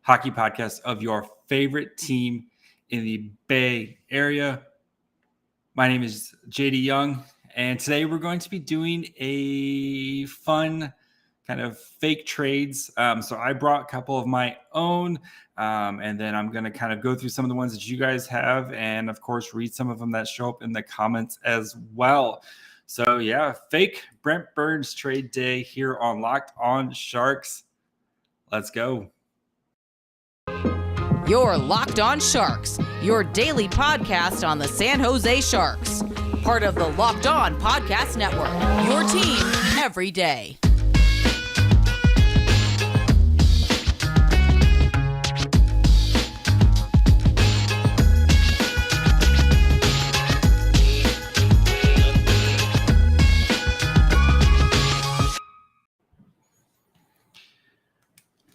hockey podcast of your favorite team in the Bay Area. My name is JD Young, and today we're going to be doing a fun kind of fake trades. So I brought a couple of my own, and then I'm going to kind of go through some of the ones that you guys have, and of course, read some of them that show up in the comments as well. So yeah, fake Brent Burns trade day here on Locked On Sharks. Let's go. You're Locked On Sharks, your daily podcast on the San Jose Sharks. Part of the Locked On Podcast Network, your team every day.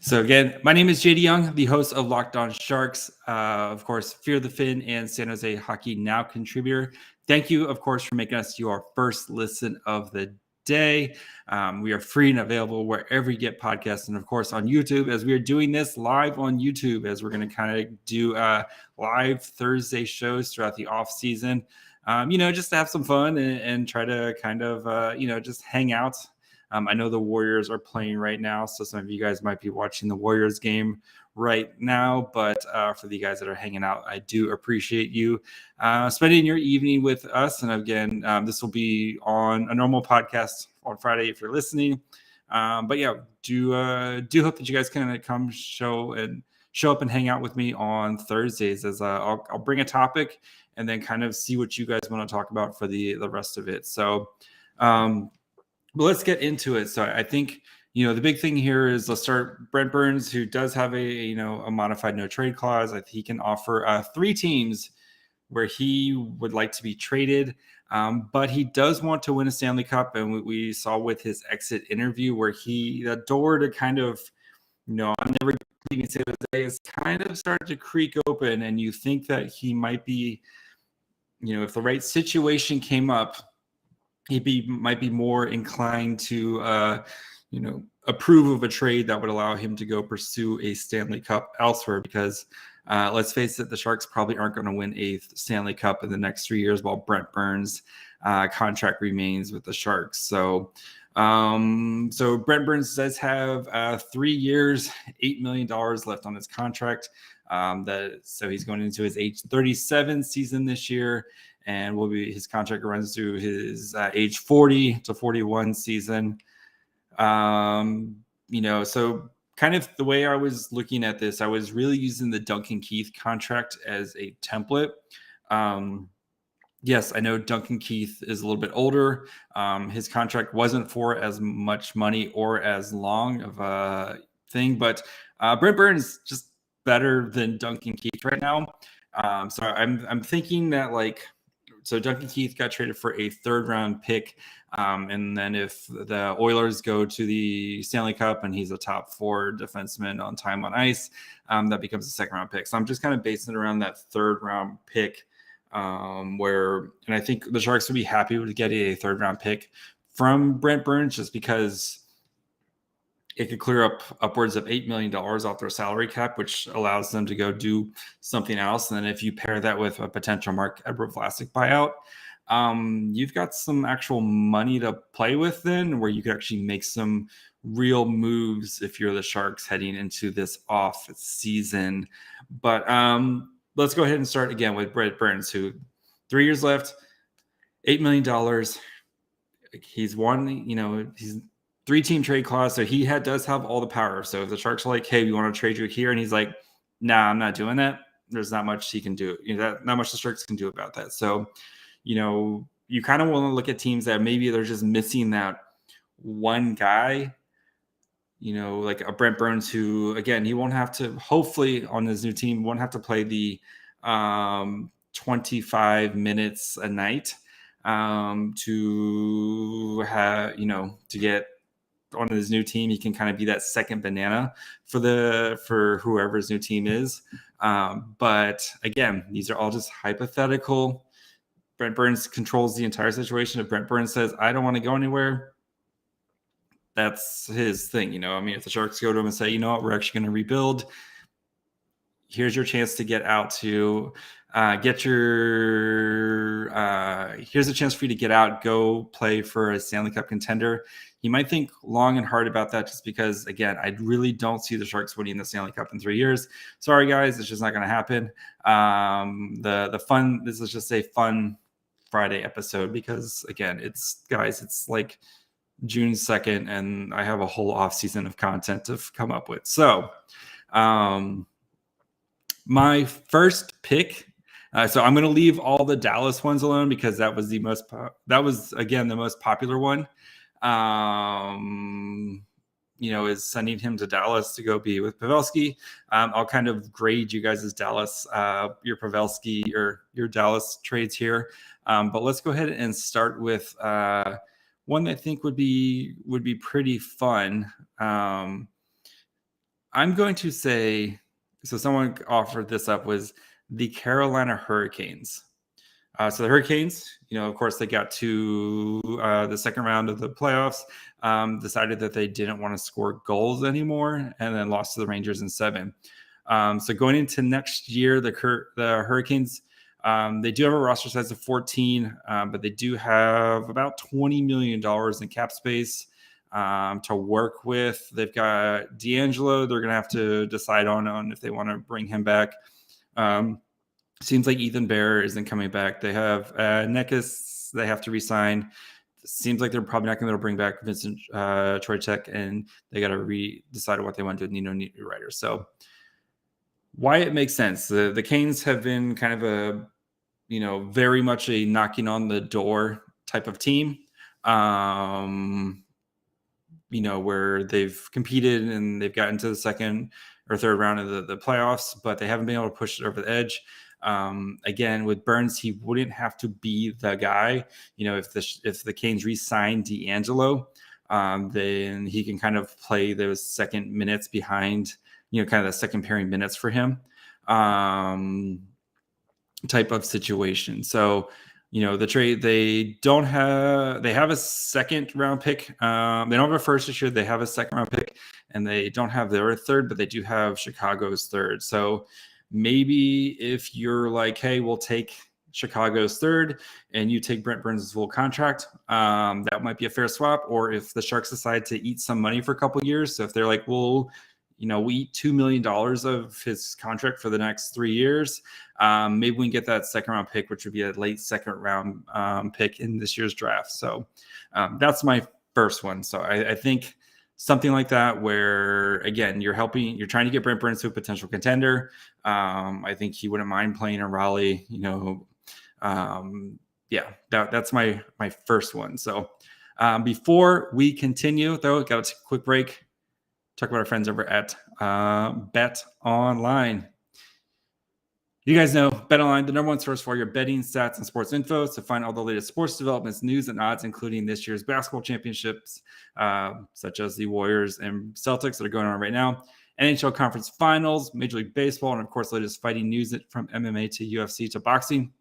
So again, my name is JD Young, the host of Locked On Sharks. Of course, Fear the Fin and San Jose Hockey Now contributor. Thank you, of course, for making us your first listen of the day. We are free and available wherever you get podcasts, and of course on YouTube, as we are doing this live on YouTube, as we're going to kind of do live Thursday shows throughout the off season. Just to have some fun and try to kind of just hang out. I know the Warriors are playing right now, so some of you guys might be watching the Warriors game right now. But for the guys that are hanging out, I do appreciate you spending your evening with us. And again, this will be on a normal podcast on Friday if you're listening. But yeah, do hope that you guys can come show up and hang out with me on Thursdays, as I'll bring a topic and then kind of see what you guys want to talk about for the rest of it. So. But let's get into it. So I think, the big thing here is let's start Brent Burns, who does have a modified no trade clause. I think he can offer 3 teams where he would like to be traded. But he does want to win a Stanley Cup. And we saw with his exit interview where the door to kind of, I'm never leaving San Jose is kind of started to creak open. And you think that he might be, if the right situation came up, might be more inclined to, approve of a trade that would allow him to go pursue a Stanley Cup elsewhere. Because let's face it, the Sharks probably aren't going to win a Stanley Cup in the next 3 years while Brent Burns' contract remains with the Sharks. So Brent Burns does have 3 years, $8 million left on his contract. So he's going into his age 37 season this year. And his contract runs through his age 40 to 41 season. So kind of the way I was looking at this, I was really using the Duncan Keith contract as a template. Yes, I know Duncan Keith is a little bit older. His contract wasn't for as much money or as long of a thing, but Brent Burns just better than Duncan Keith right now. So I'm thinking that So Duncan Keith got traded for a 3rd round pick. And then if the Oilers go to the Stanley Cup and he's a top 4 defenseman on time on ice, that becomes a 2nd round pick. So I'm just kind of basing it around that 3rd round pick and I think the Sharks would be happy with getting a 3rd round pick from Brent Burns, just because it could clear up upwards of $8 million off their salary cap, which allows them to go do something else. And then if you pair that with a potential Mark-Edward Vlasic buyout, you've got some actual money to play with then, where you could actually make some real moves if you're the Sharks heading into this off season. But let's go ahead and start again with Brent Burns, who 3 years left, $8 million. He's won, he's 3-team trade clause, so he does have all the power. So if the Sharks are like, hey, we want to trade you here, and he's like, nah, I'm not doing that, there's not much he can do. Not much the Sharks can do about that. So, you kind of want to look at teams that maybe they're just missing that one guy, like a Brent Burns, who, again, he won't have to, hopefully on his new team, won't have to play the 25 minutes a night to have, to get on his new team. He can kind of be that second banana for whoever his new team is. But again, these are all just hypothetical. Brent Burns controls the entire situation. If Brent Burns says, I don't want to go anywhere, that's his thing. If the Sharks go to him and say, you know what, we're actually going to rebuild, here's your chance to get out to here's a chance for you to get out, go play for a Stanley Cup contender. He might think long and hard about that, just because, again, I really don't see the Sharks winning the Stanley Cup in 3 years. Sorry, guys, it's just not going to happen. This is just a fun Friday episode because, again, it's like June 2nd, and I have a whole off season of content to come up with. So, my first pick. So I'm going to leave all the Dallas ones alone because that was the most popular one. Is sending him to Dallas to go be with Pavelski. I'll kind of grade you guys as Dallas, your Pavelski or your Dallas trades here. But let's go ahead and start with one that I think would be pretty fun. I'm going to say, so someone offered this up, was the Carolina Hurricanes. So the Hurricanes, of course, they got to the second round of the playoffs, decided that they didn't want to score goals anymore, and then lost to the Rangers in 7. So going into next year, the Hurricanes, they do have a roster size of 14, but they do have about $20 million in cap space to work with. They've got D'Angelo. They're going to have to decide on if they want to bring him back. Seems like Ethan Bear isn't coming back. They have Nekis they have to resign. Seems like they're probably not going to be able to bring back Vincent Trocheck, and they got to decide what they want to do with Nino Niederreiter. So why it makes sense. The Canes have been kind of a, very much a knocking on the door type of team. Where they've competed and they've gotten to the second or third round of the playoffs, but they haven't been able to push it over the edge. Again, with Burns, he wouldn't have to be the guy. If the Canes re-sign D'Angelo, then he can kind of play those second minutes behind, kind of the second pairing minutes for him, type of situation. So, the trade, they have a second round pick. They don't have a first this year. They have a second round pick, and they don't have their third, but they do have Chicago's third. So maybe if you're like, hey, we'll take Chicago's third and you take Brent Burns' full contract, that might be a fair swap. Or if the Sharks decide to eat some money for a couple of years. So if they're like, well, we eat $2 million of his contract for the next 3 years. Maybe we can get that second round pick, which would be a late second round pick in this year's draft. So that's my first one. So I think something like that, where, again, you're trying to get Brent Burns to a potential contender. I think he wouldn't mind playing in Raleigh, that's my first one. So before we continue, though, got to take a quick break. Talk about our friends over at BetOnline. You guys know BetOnline, the number one source for your betting, stats, and sports info. So find all the latest sports developments, news, and odds, including this year's basketball championships, such as the Warriors and Celtics that are going on right now, NHL conference finals, Major League Baseball, and of course, latest fighting news from MMA to UFC to boxing.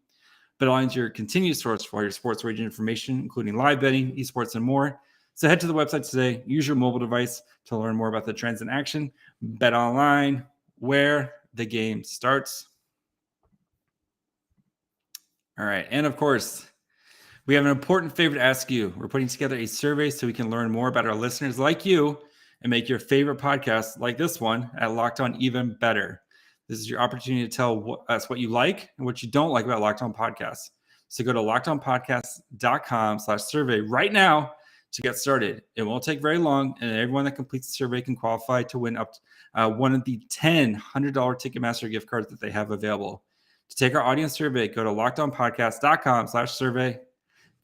BetOnline is your continued source for your sports wagering information, including live betting, esports, and more. So head to the website today. Use your mobile device to learn more about the trends in action. BetOnline, where the game starts. All right. And of course, we have an important favor to ask you. We're putting together a survey so we can learn more about our listeners like you and make your favorite podcast like this one at Locked On even better. This is your opportunity to tell us what you like and what you don't like about Locked On Podcasts. So go to lockedonpodcast.com/survey right now to get started. It won't take very long, and everyone that completes the survey can qualify to win up one of the 10 $100 Ticketmaster gift cards that they have available. To take our audience survey, go to lockedonpodcast.com/survey.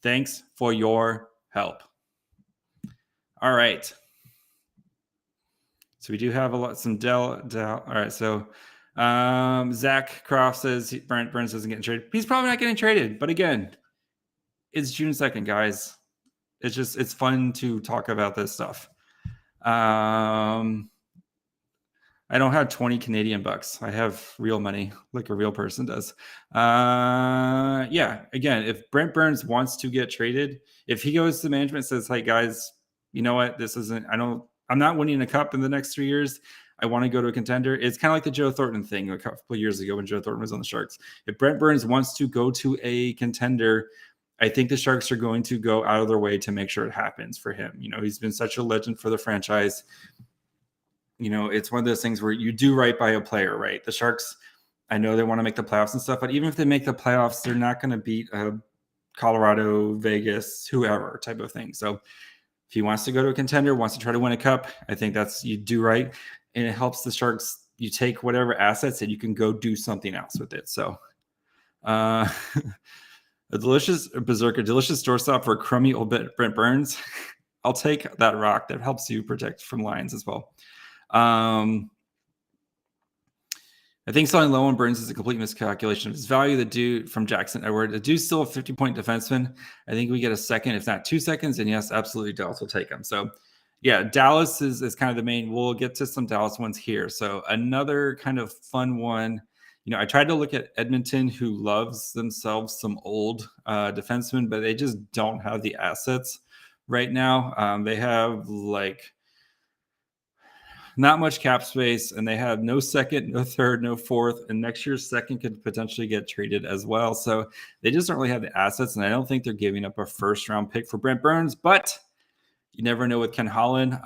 Thanks for your help. All right. So we do have some Dell. All right. So Zach Croft says Brent Burns isn't getting traded. He's probably not getting traded. But again, it's June 2nd, guys. It's fun to talk about this stuff. I don't have 20 Canadian bucks. I have real money like a real person does. Again, if Brent Burns wants to get traded, if he goes to management and says, hey guys, you know what? I'm not winning a cup in the next 3 years. I want to go to a contender. It's kind of like the Joe Thornton thing a couple of years ago when Joe Thornton was on the Sharks. If Brent Burns wants to go to a contender, I think the Sharks are going to go out of their way to make sure it happens for him. He's been such a legend for the franchise. It's one of those things where you do right by a player, right? The Sharks, I know they want to make the playoffs and stuff, but even if they make the playoffs, they're not going to beat Colorado, Vegas, whoever type of thing. So if he wants to go to a contender, wants to try to win a cup, I think you do right. And it helps the Sharks. You take whatever assets and you can go do something else with it. So a delicious doorstop for a crummy old Brent Burns. I'll take that rock. That helps you protect from lions as well. I think selling low on Burns is a complete miscalculation of his value. The dude from Jackson Edward, the dude's still a 50-point defenseman. I think we get a second, if not 2 seconds. And yes, absolutely, Dallas will take him. So yeah, Dallas is kind of the main. We'll get to some Dallas ones here. So another kind of fun one. I tried to look at Edmonton, who loves themselves some old defensemen, but they just don't have the assets right now. They have not much cap space, and they have no second, no third, no fourth, and next year's second could potentially get traded as well. So they just don't really have the assets, and I don't think they're giving up a first-round pick for Brent Burns, but you never know with Ken Holland.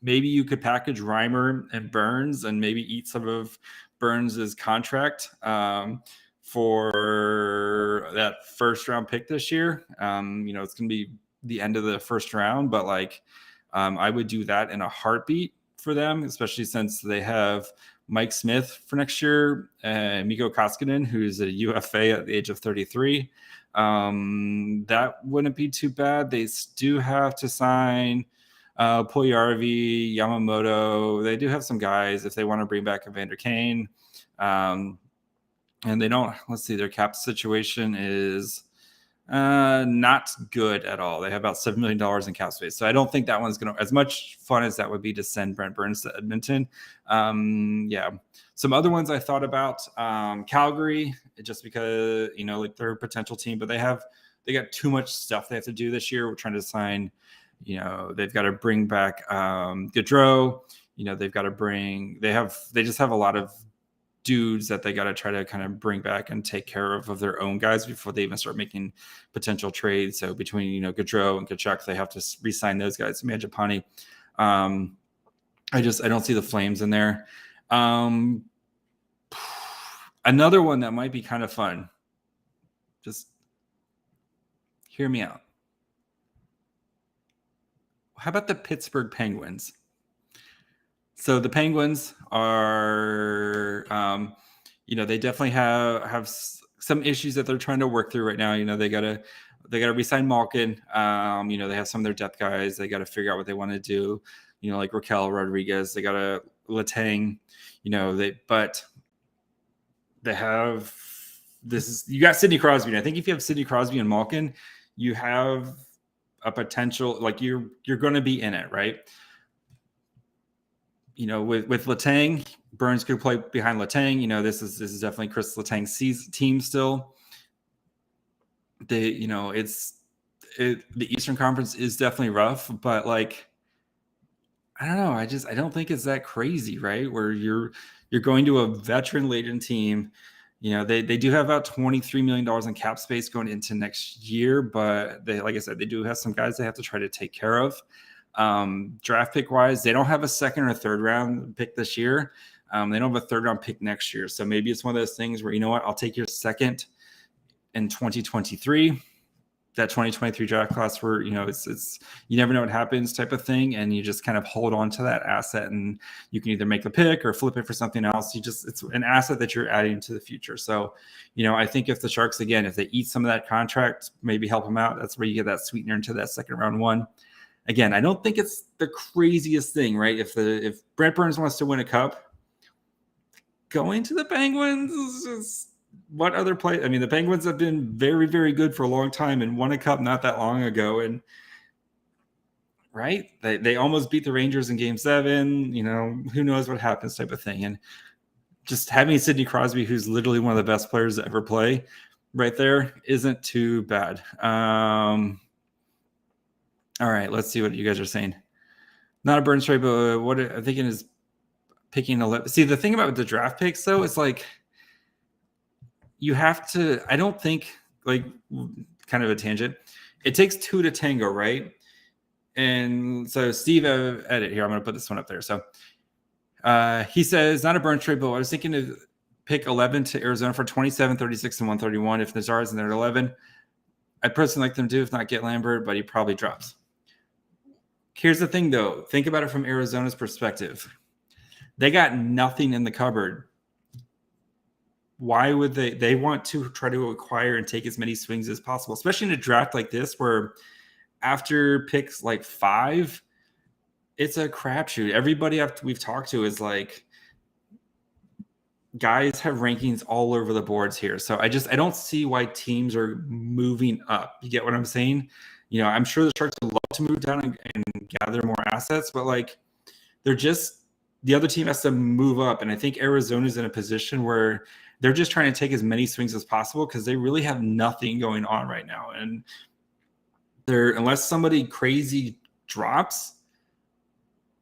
Maybe you could package Reimer and Burns and maybe eat some of Burns's contract for that first-round pick this year. It's going to be the end of the first round, but I would do that in a heartbeat for them, especially since they have Mike Smith for next year, Mikko Koskinen, who's a UFA at the age of 33. That wouldn't be too bad. They do have to sign Puljujarvi, Yamamoto. They do have some guys if they want to bring back Evander Kane. And they don't, let's see, their cap situation is not good at all. They have about $7 million in cap space. So I don't think that one's going to, as much fun as that would be to send Brent Burns to Edmonton. Yeah. Some other ones I thought about, Calgary, just because, they're a potential team, but they got too much stuff they have to do this year. We're trying to sign, they've got to bring back Gaudreau. They've got to they just have a lot of dudes that they got to try to kind of bring back and take care of their own guys before they even start making potential trades. So between, Gaudreau and Kachuk, they have to re-sign those guys. Mangiapane. I don't see the Flames in there. Another one that might be kind of fun. Just hear me out. How about the Pittsburgh Penguins? So the Penguins are, they definitely have some issues that they're trying to work through right now. They gotta re-sign Malkin. They have some of their depth guys. They got to figure out what they want to do. Like Raquel Rodriguez. They got a Letang. They have this. You got Sidney Crosby. And I think if you have Sidney Crosby and Malkin, you have a potential. You're going to be in it, right? With Letang, Burns could play behind Letang. This is definitely Chris Letang's team still. The Eastern Conference is definitely rough, but I don't know. I don't think it's that crazy, right? Where you're going to a veteran-laden team. They do have about $23 million in cap space going into next year, but like I said, they do have some guys they have to try to take care of. Draft pick wise, they don't have a second or third round pick this year. They don't have a third round pick next year. So maybe it's one of those things where, I'll take your second in 2023, that 2023 draft class where, it's you never know what happens type of thing. And you just kind of hold on to that asset and you can either make the pick or flip it for something else. It's an asset that you're adding to the future. So, I think if the Sharks, again, if they eat some of that contract, maybe help them out, that's where you get that sweetener into that second round one. Again, I don't think it's the craziest thing, right? If Brent Burns wants to win a cup, going to the Penguins is just what other play? I mean, the Penguins have been very, very good for a long time and won a cup not that long ago. And right, they almost beat the Rangers in Game 7. Who knows what happens type of thing. And just having Sidney Crosby, who's literally one of the best players to ever play, right there, isn't too bad. All right, let's see what you guys are saying. Not a Burns trade, but what I'm thinking is picking 11. See, the thing about the draft picks, though, is like you have to. I don't think like kind of a tangent. It takes two to tango, right? And so Steve edit here. I'm going to put this one up there. So he says not a Burns trade, but I was thinking to pick 11 to Arizona for 27, 36, and 131. If Nazar's in there at 11, I'd personally like them to, if not get Lambert, but he probably drops. Here's the thing, though. Think about it from Arizona's perspective. They got nothing in the cupboard. Why would they want to try to acquire and take as many swings as possible, especially in a draft like this where after picks like 5, it's a crapshoot. Everybody we've talked to is like, guys have rankings all over the boards here. So I don't see why teams are moving up. You get what I'm saying? You know, I'm sure the Sharks would love to move down and gather more assets, but like the other team has to move up. And I think Arizona's in a position where they're just trying to take as many swings as possible because they really have nothing going on right now. And unless somebody crazy drops,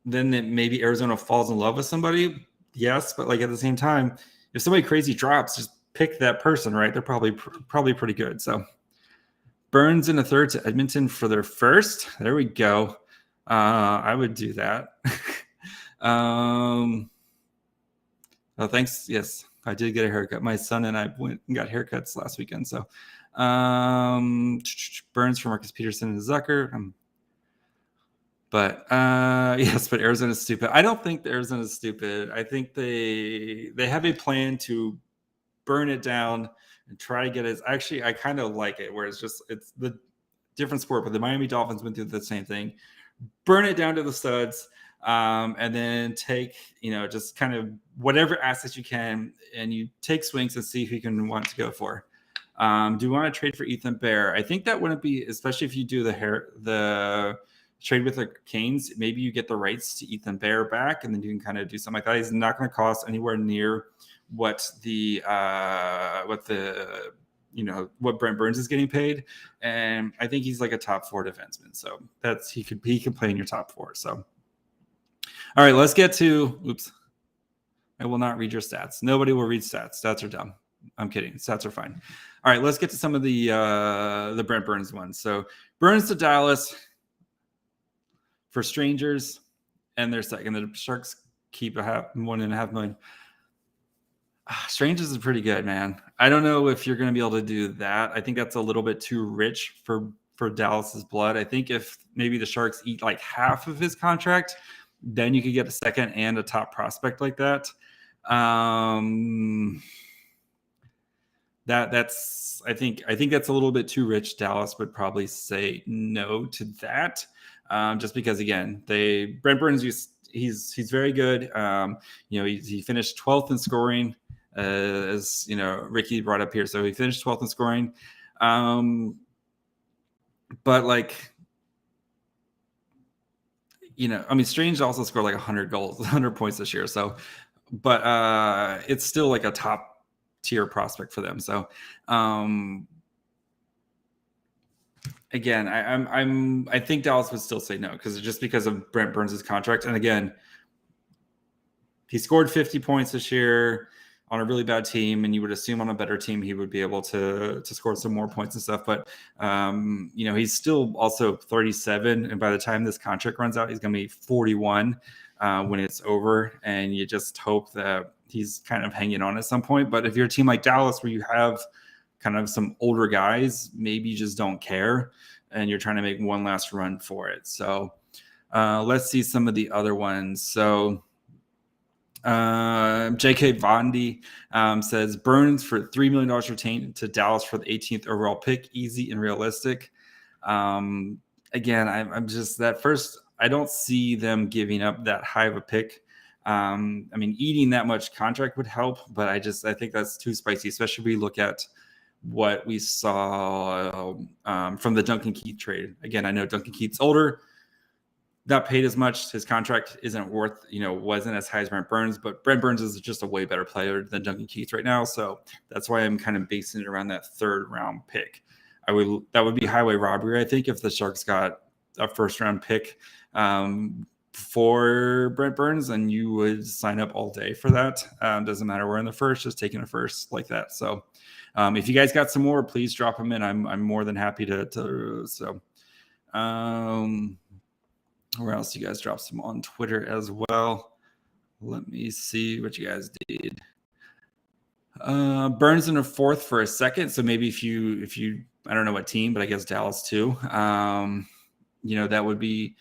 then maybe Arizona falls in love with somebody. Yes, but like at the same time, if somebody crazy drops, just pick that person, right? They're probably pretty good. So Burns in a third to Edmonton for their first. There we go. I would do that. Oh, thanks. Yes, I did get a haircut. My son and I went and got haircuts last weekend. So Burns for Marcus Peterson and Zucker. But yes, but Arizona's stupid. I don't think Arizona's stupid. I think they have a plan to burn it down and try to get it. Actually, I kind of like it where it's the different sport, but the Miami Dolphins went through the same thing. Burn it down to the studs, and then take, just kind of whatever assets you can, and you take swings and see who you can want to go for. Do you want to trade for Ethan Bear? I think that wouldn't be, especially if you do the trade with the Canes, maybe you get the rights to Ethan Bear back, and then you can kind of do something like that. He's not going to cost anywhere near what Brent Burns is getting paid, and I think he's like a top 4 defenseman. So he can play in your top 4. So, all right, let's get to. Oops, I will not read your stats. Nobody will read stats. Stats are dumb. I'm kidding. Stats are fine. All right, let's get to some of the Brent Burns ones. So Burns to Dallas for strangers, and they're second. The Sharks keep $1.5 million. Strangers is pretty good, man. I don't know if you're going to be able to do that. I think that's a little bit too rich for Dallas's blood. I think if maybe the Sharks eat like half of his contract, then you could get a second and a top prospect like that. That's I think that's a little bit too rich. Dallas would probably say no to that. Just because, again, Brent Burns, he's very good. He finished 12th in scoring, as Ricky brought up here. So he finished 12th in scoring. But Strange also scored like 100 goals, 100 points this year. So, but it's still like a top tier prospect for them. So, again, I think Dallas would still say no because of Brent Burns' contract. And again, he scored 50 points this year on a really bad team, and you would assume on a better team he would be able to score some more points and stuff. But he's still also 37, and by the time this contract runs out, he's going to be 41 when it's over. And you just hope that he's kind of hanging on at some point. But if you're a team like Dallas where you have kind of some older guys, maybe you just don't care and you're trying to make one last run for it. So let's see some of the other ones. So JK Vondi says Burns for $3 million retained to Dallas for the 18th overall pick. Easy and realistic. Again, I'm just that first. I don't see them giving up that high of a pick. Eating that much contract would help, but I think that's too spicy, especially if we look at what we saw from the Duncan Keith trade. Again, I know Duncan Keith's older, not paid as much. His contract isn't worth, wasn't as high as Brent Burns, but Brent Burns is just a way better player than Duncan Keith right now. So that's why I'm kind of basing it around that 3rd round pick. That would be highway robbery, I think, if the Sharks got a 1st round pick for Brent Burns, and you would sign up all day for that. Doesn't matter where in the first, just taking a first like that. So if you guys got some more, please drop them in. I'm more than happy to so where else you guys drop some on Twitter as well. Let me see what you guys did. Burns in a fourth for a second. So maybe if you I don't know what team, but I guess Dallas too. That would be,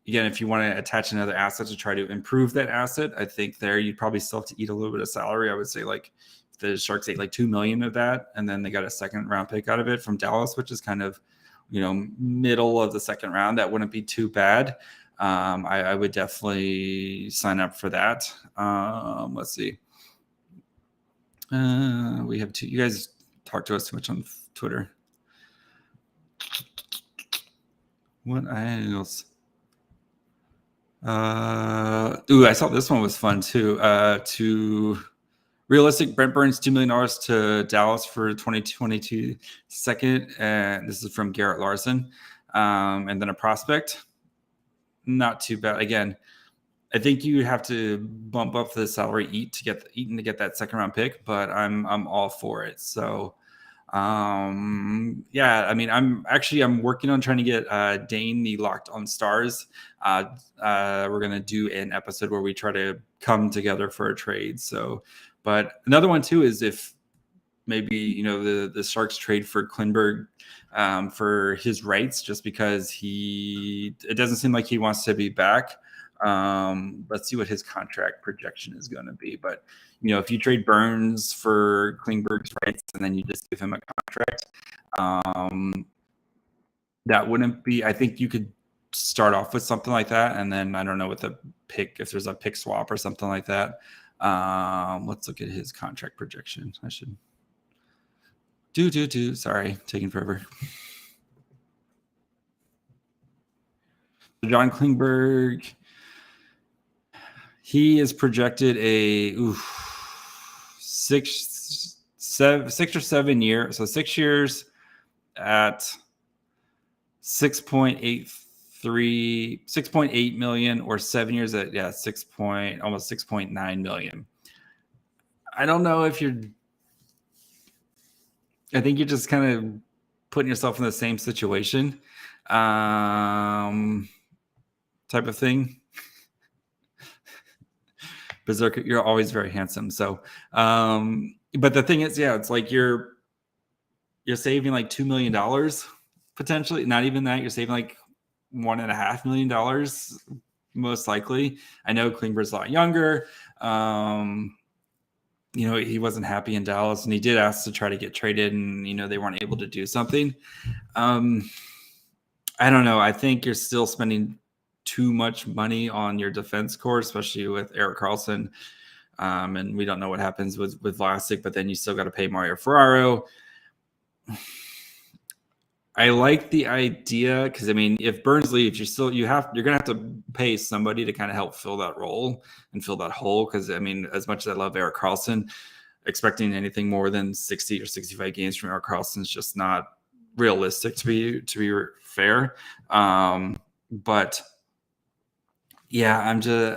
again, if you want to attach another asset to try to improve that asset, I think there you'd probably still have to eat a little bit of salary. I would say like the Sharks ate like $2 million of that, and then they got a second round pick out of it from Dallas, which is kind of, middle of the second round. That wouldn't be too bad. I would definitely sign up for that. Let's see. We have two. You guys talk to us too much on Twitter. What else? I saw this one was fun too. To realistic, Brent Burns $2 million to Dallas for 2022 second. And this is from Garrett Larson. And then a prospect. Not too bad. Again, I think you have to bump up the salary to get that second round pick, but I'm all for it. So I'm working on trying to get Dane the Locked On Stars. We're gonna do an episode where we try to come together for a trade. So, but another one too is if maybe the Sharks trade for Klingberg for his rights, just because it doesn't seem like he wants to be back. Let's see what his contract projection is going to be. But if you trade Burns for Klingberg's rights and then you just give him a contract, that wouldn't be. I think you could start off with something like that, and then I don't know, with a pick, if there's a pick swap or something like that. Let's look at his contract projection. I should sorry, taking forever. John Klingberg, he is projected a 6 or 7 years, so 6 years at 6.8 million, or 7 years at almost 6.9 million. I don't know if I think you're just kind of putting yourself in the same situation, type of thing. Berserker, you're always very handsome. So, but the thing is, it's like you're saving like $2 million potentially. Not even that. You're saving like $1.5 million most likely. I know Klingberg's a lot younger. He wasn't happy in Dallas, and he did ask to try to get traded, and they weren't able to do something. I don't know. I think you're still spending too much money on your defense core, especially with Erik Karlsson. And we don't know what happens with Vlasic, but then you still got to pay Mario Ferraro. I like the idea because, if Burns leaves, you're going to have to pay somebody to kind of help fill that role and fill that hole. Because, as much as I love Erik Karlsson, expecting anything more than 60 or 65 games from Erik Karlsson is just not realistic, to be fair. But yeah, I'm just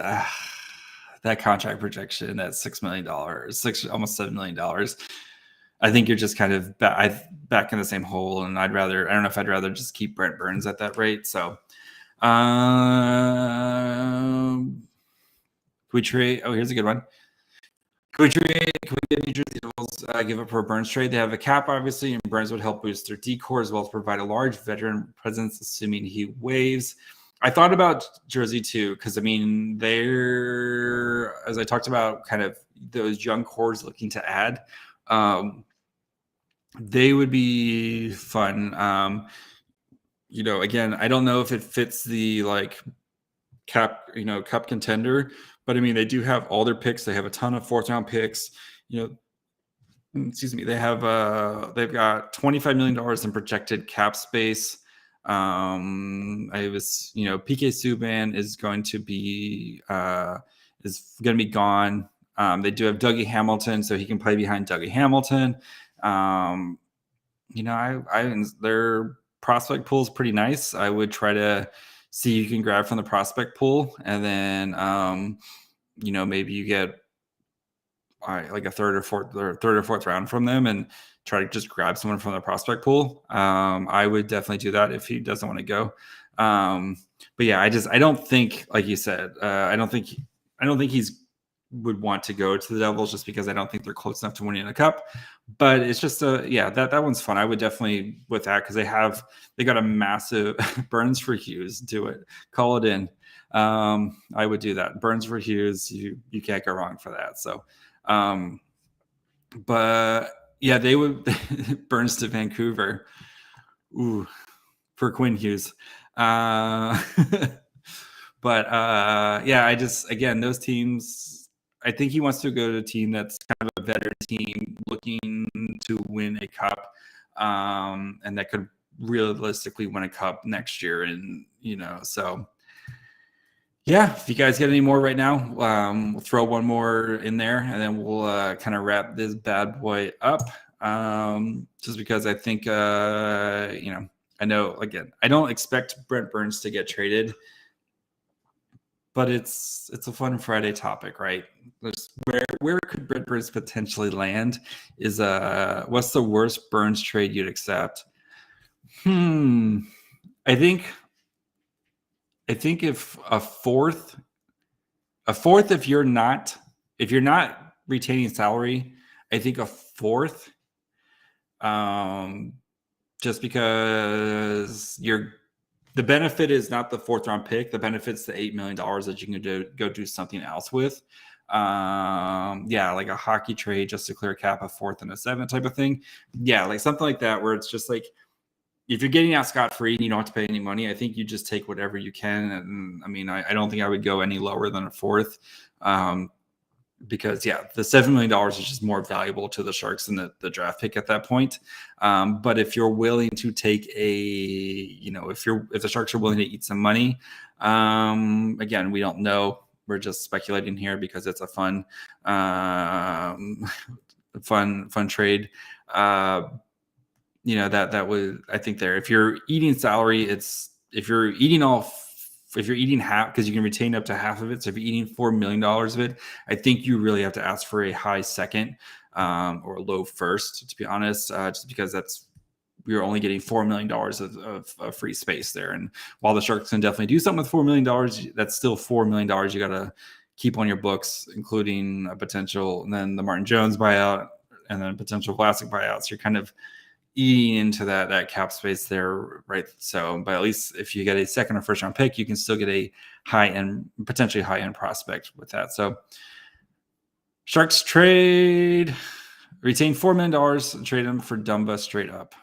that contract projection, that $6 million, almost $7 million. I think you're just kind of back in the same hole, and I don't know if I'd rather just keep Brent Burns at that rate. So, we trade? Oh, here's a good one. Can we get New Jersey Devils give up for a Burns trade? They have a cap, obviously, and Burns would help boost their decor as well as provide a large veteran presence, assuming he waives. I thought about Jersey too, because they're, as I talked about, kind of those young cores looking to add. They would be fun. Again, I don't know if it fits the cup contender, but they do have all their picks. They have a ton of fourth round picks. Excuse me. They've got $25 million in projected cap space. PK Subban is going to be gone. They do have Dougie Hamilton, so he can play behind Dougie Hamilton. Their prospect pool is pretty nice. I would try to, see you can grab from the prospect pool, and then maybe you get like a third or fourth round from them, and try to just grab someone from the prospect pool. I would definitely do that if he doesn't want to go. But yeah, I don't think, like you said, I don't think he's would want to go to the Devils, just because I don't think they're close enough to winning a cup. But it's just that one's fun. I would definitely with that, because they got a massive Burns for Hughes. Do it, call it in. I would do that. Burns for Hughes, you can't go wrong for that. So, but yeah, they would Burns to Vancouver. Ooh, for Quinn Hughes. But again, those teams, I think he wants to go to a team that's kind of a veteran team looking to win a cup, and that could realistically win a cup next year. And, so yeah, if you guys get any more right now, we'll throw one more in there, and then we'll kind of wrap this bad boy up. Just because I think, I know, again, I don't expect Brent Burns to get traded, but it's a fun Friday topic, right? Where could Brent Burns potentially land? Is what's the worst Burns trade you'd accept? I think if a fourth, if you're not retaining salary, I think a fourth, just because the benefit is not the fourth round pick. The benefit's the $8 million that you can go do something else with. Like a hockey trade just to clear cap, a fourth and a seventh type of thing. Yeah, like something like that, where it's just like, if you're getting out scot-free and you don't have to pay any money, I think you just take whatever you can. And I mean, I don't think I would go any lower than a fourth. Because the $7 million is just more valuable to the Sharks than the draft pick at that point. But if you're willing to take if the Sharks are willing to eat some money, again, we don't know. We're just speculating here because it's a fun trade. That would, I think there, if you're eating salary, if you're eating half, because you can retain up to half of it. So if you're eating $4 million of it, I think you really have to ask for a high second or a low first, to be honest, just because we're only getting $4 million of free space there. And while the Sharks can definitely do something with $4 million, that's still $4 million you got to keep on your books, including a potential, and then the Martin Jones buyout, and then potential Vlasic buyouts. You're kind of eating into that cap space there, right? So, but at least if you get a second or first round pick, you can still get a potentially high end prospect with that. So, Sharks retain $4 million, trade him for Dumba straight up.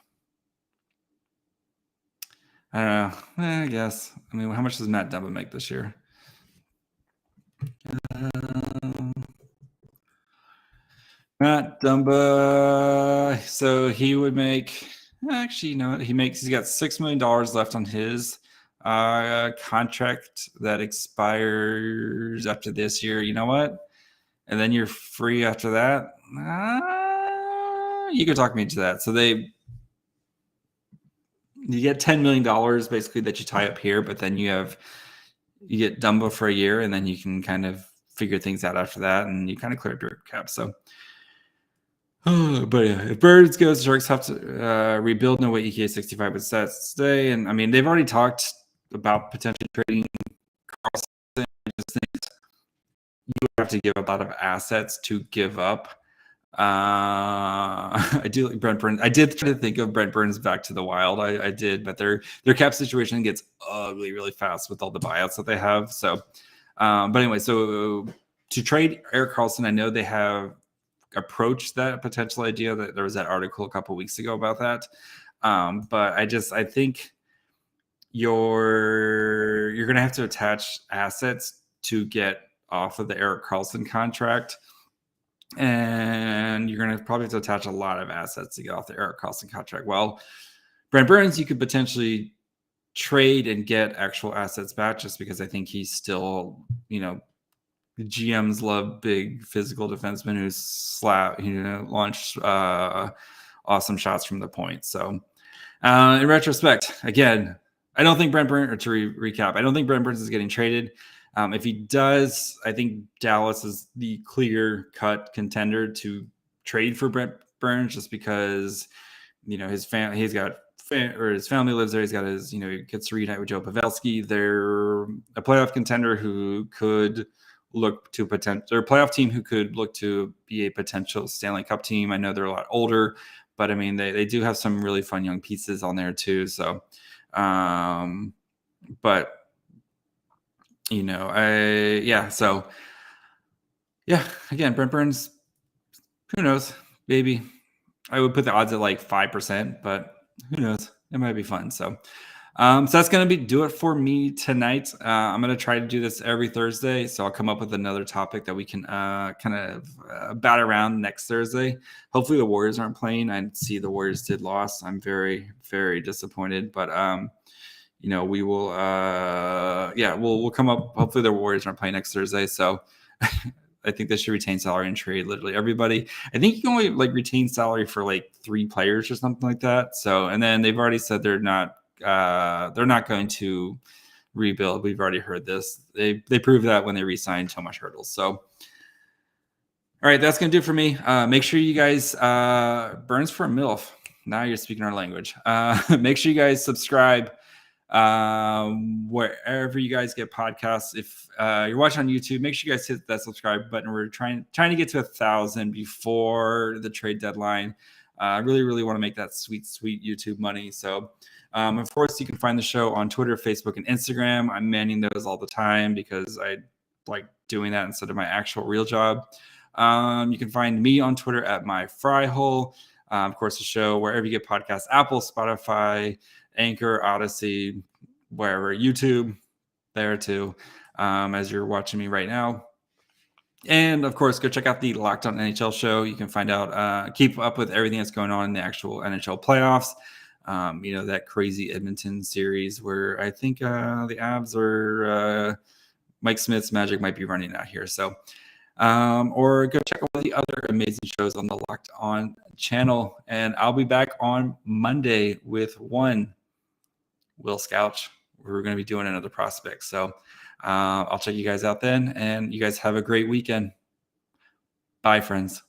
I don't know. I guess. I mean, how much does Matt Dumba make this year? Matt Dumba, so he would make, actually, he's got $6 million left on his contract that expires after this year. You know what? And then you're free after that. You could talk me into that. So you get $10 million basically that you tie up here, but then you get Dumba for a year, and then you can kind of figure things out after that, and you kind of clear up your cap. So, but yeah, if Birds goes, the Sharks have to rebuild. No way EK 65 would stay. And I mean, they've already talked about potentially trading Carlson. I just think you would have to give a lot of assets to give up. I do like Brent Burns. I did try to think of Brent Burns back to the Wild. I did, but their cap situation gets ugly really fast with all the buyouts that they have. So, but anyway, so to trade Erik Karlsson, I know they have approached that potential idea. That there was that article a couple weeks ago about that. But I think you're going to have to attach assets to get off of the Erik Karlsson contract. And you're going to probably have to attach a lot of assets to get off the Erik Karlsson contract. Well, Brent Burns, you could potentially trade and get actual assets back, just because I think he's still, the GMs love big physical defensemen who launched awesome shots from the point. So in retrospect, again, I don't think Brent Burns, or to recap, I don't think Brent Burns is getting traded. If he does, I think Dallas is the clear-cut contender to trade for Brent Burns, just because his family, his family lives there. He's got his, he gets to reunite with Joe Pavelski. They're a playoff contender who could look to or a playoff team who could look to be a potential Stanley Cup team. I know they're a lot older, but I mean, they do have some really fun young pieces on there too. So, but again, Brent Burns, who knows? Maybe I would put the odds at like 5%, but who knows? It might be fun. So that's going to do it for me tonight. I'm going to try to do this every Thursday. So I'll come up with another topic that we can kind of bat around next Thursday. Hopefully the Warriors aren't playing. I see the Warriors did lose. I'm very, very disappointed, but we will, we'll come up. Hopefully the Warriors aren't playing next Thursday. So I think they should retain salary and trade literally everybody. I think you can only retain salary for 3 players or something like that. So, and then they've already said they're not going to rebuild. We've already heard this. They proved that when they re-signed Tomas Hertl. So, all right, that's going to do it for me. Make sure you guys, Burns for a MILF. Now you're speaking our language. Make sure you guys subscribe wherever you guys get podcasts. If you're watching on YouTube, make sure you guys hit that subscribe button. We're trying to get to 1,000 before the trade deadline. I really want to make that sweet YouTube money. So of course you can find the show on Twitter, Facebook, and Instagram. I'm manning those all the time because I like doing that instead of my actual real job. You can find me on Twitter at myfryhole. Of course, the show wherever you get podcasts: Apple, Spotify, Anchor, Odyssey, wherever, YouTube, there too, as you're watching me right now. And of course, go check out the Locked On NHL show. You can find out, keep up with everything that's going on in the actual NHL playoffs. That crazy Edmonton series where I think the Avs or Mike Smith's Magic might be running out here. So, or go check out one of the other amazing shows on the Locked On channel. And I'll be back on Monday with one Will Scouch. We're going to be doing another prospect. So I'll check you guys out then. And you guys have a great weekend. Bye, friends.